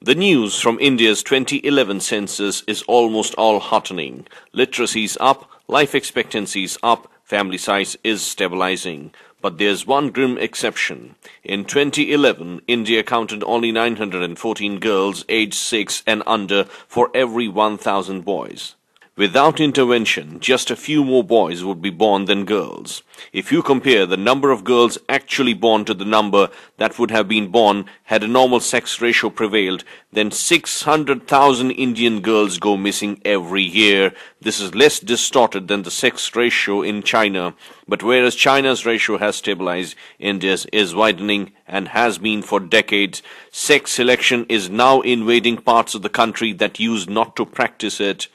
The news from India's 2011 census is almost all heartening. Literacy is up, life expectancy is up, family size is stabilizing. But there's one grim exception. In 2011, India counted only 914 girls aged 6 and under for every 1,000 boys. Without intervention, just a few more boys would be born than girls. If you compare the number of girls actually born to the number that would have been born had a normal sex ratio prevailed, then 600,000 Indian girls go missing every year. This is less distorted than the sex ratio in China. But whereas China's ratio has stabilized, India's is widening and has been for decades. Sex selection is now invading parts of the country that used not to practice it.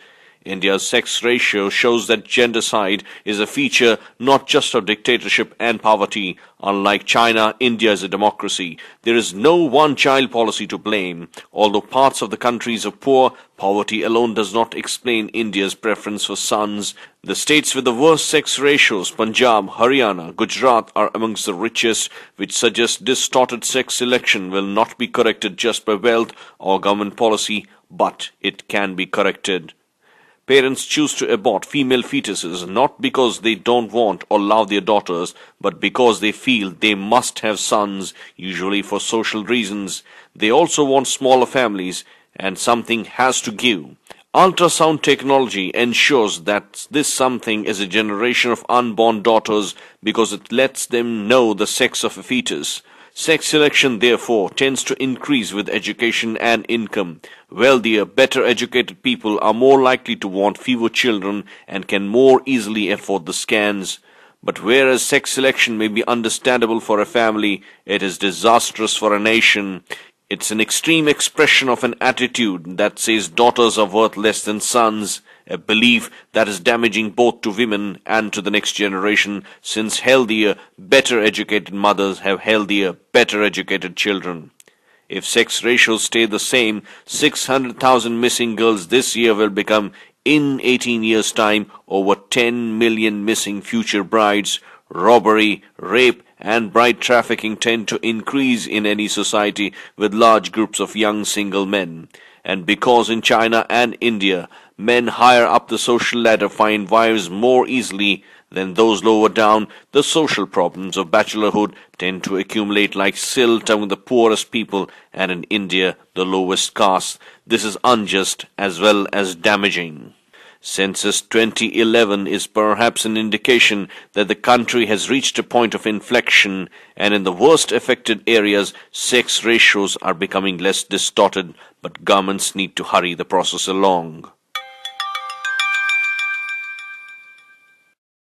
India's sex ratio shows that gendercide is a feature not just of dictatorship and poverty. Unlike China, India is a democracy. There is no one-child policy to blame. Although parts of the countries are poor, poverty alone does not explain India's preference for sons. The states with the worst sex ratios, Punjab, Haryana, Gujarat, are amongst the richest, which suggests distorted sex selection will not be corrected just by wealth or government policy, but it can be corrected. Parents choose to abort female fetuses not because they don't want or love their daughters, but because they feel they must have sons, usually for social reasons. They also want smaller families, and something has to give. Ultrasound technology ensures that this something is a generation of unborn daughters because it lets them know the sex of a fetus. Sex selection, therefore, tends to increase with education and income. Wealthier, better educated people are more likely to want fewer children and can more easily afford the scans. But whereas sex selection may be understandable for a family, it is disastrous for a nation. It's an extreme expression of an attitude that says daughters are worth less than sons, a belief that is damaging both to women and to the next generation, since healthier, better educated mothers have healthier, better educated children. If sex ratios stay the same, 600,000 missing girls this year will become, in 18 years' time, over 10 million missing future brides. Robbery, rape, and bride trafficking tend to increase in any society with large groups of young single men. And because in China and India, men higher up the social ladder find wives more easily than those lower down, the social problems of bachelorhood tend to accumulate like silt among the poorest people, and in India, the lowest caste. This is unjust as well as damaging. Census 2011 is perhaps an indication that the country has reached a point of inflection, and in the worst affected areas, sex ratios are becoming less distorted, but governments need to hurry the process along.